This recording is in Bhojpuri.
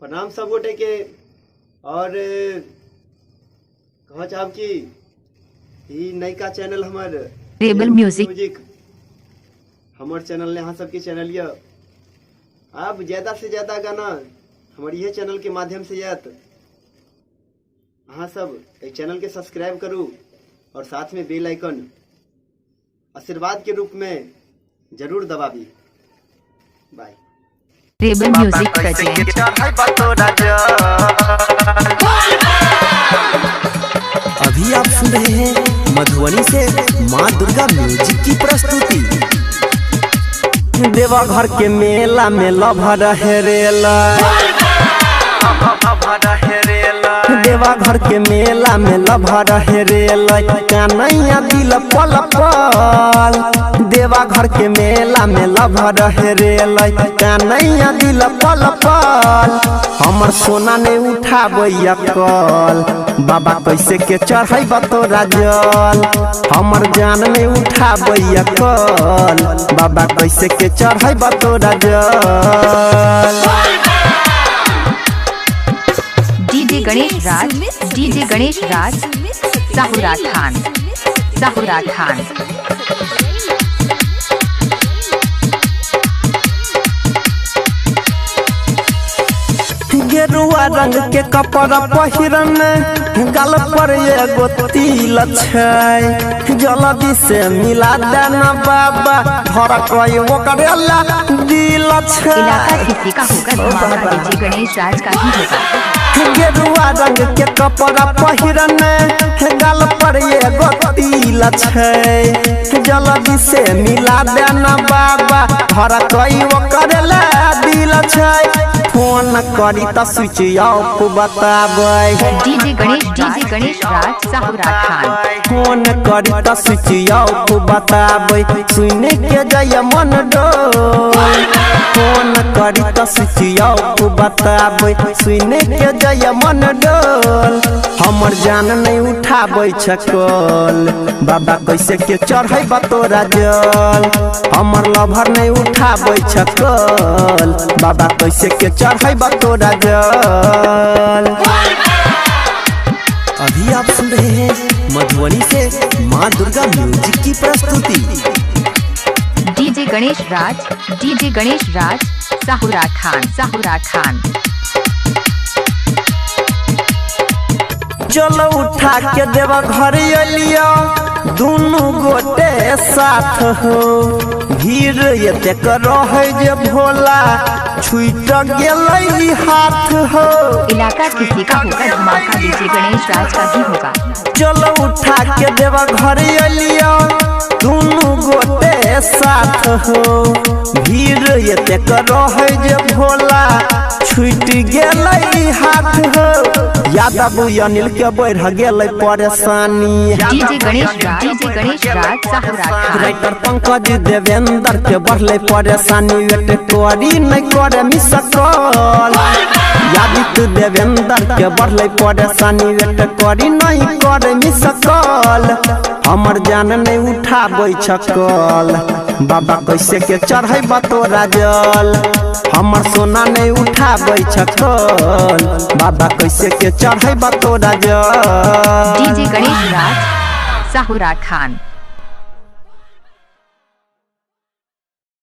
प्रणाम सब गोटे के। और कहा चाहब कि नयका चैनल हमार रेबल म्यूजिक हमार चैनल यहाँ सबके चैनल ये अब ज़्यादा से ज़्यादा गाना हमारे यह चैनल के माध्यम से यत अहाँ सब एक चैनल के सब्सक्राइब करूँ और साथ में बेल आइकन आशीर्वाद के रूप में जरूर दबावी। बाय। Rebel music present. अभी आप सुन रहे हैं मधुबनी से माँ दुर्गा म्यूजिक की प्रस्तुति। देवाघर के मेला में लभर हेरेला, देवाघर के मेला में लभर हेरेला, कन्हैया दिल पल पल। देवाघर के मेला में लभर हेरेला, कन्हैया दिल पल पल। हमर सोना ने उठाबैया कल, बाबा कैसे के चढ़ैबा तोरा जल। हमर जान में उठाबैया कल, बाबा कैसे के चढ़ैबा तोरा जल। डीजे गणेश राज साहुरा खान। गेरुआ रंग के कपड़ा पहिरन, गाल पर एगो तिल छै, जल्दी से मिला देना बाबा, धर कई ओकरेला दिल छै। इलाका किसी का होगा धमाका डीजे गणेश राज का ही होगा। गेरुआ रंग के कपड़ा पहिरन, गाल पर एगो तिल छै, जल्दी से मिला देना बाबा, धर कई ओकरेला दिल छै। फोन करी त स्विच ऑफ बताबै। डीजे गणेश राज साहुरा खान। फोन करी त स्विच ऑफ बताबै, सुने के जय मन डोल। फोन करी त स्विच ऑफ बताबै, सुने के जय मन डोल। हमर जान नहीं उठाबै छकल, बाबा कैसे के चढ़ैबा तोरा जल। हमर लभर नहीं उठाबै छकल, बाबा कैसे के चढ़ैबा तोरा जल। अभी आप सुन रहे हैं मधुबनी से माँ दुर्गा म्यूजिक की प्रस्तुति। डीजे गणेश राज साहुरा खान। चलो उठा के देवा घर अलिया, दोनों गोटे साथ हो। भीड़ एतेक रहे जे भोला छूट गेलै हाथ हो। इलाका किसी का होगा धमाका डीजे गणेश राज का ही होगा। चलो उठा के देवा घर अलिया, दोनों गोटे साथ हो। भीड़ एतेक रहे जे भोला छूट गेलै हाथ हो। यादव अनिल के बढ़ गेलै परेशानी। डीजे गणेश राज साहुरा खान। राइटर पंकज देवेंद्र के बढ़ले परेशानी, वेट करी नहीं करे मिस कॉल। यादित्य देवेंद्र के बढ़ले परेशानी, वेट करी नहीं करे मिस कॉल। हमर जान नहीं उठाबै छकल, बाबा कैसे के चढ़ैबा तोरा जल। हमर सोना नहीं उठाबै छकल, बाबा कैसे के चढ़ैबा तोरा जल। डीजे गणेश राज साहुरा खान।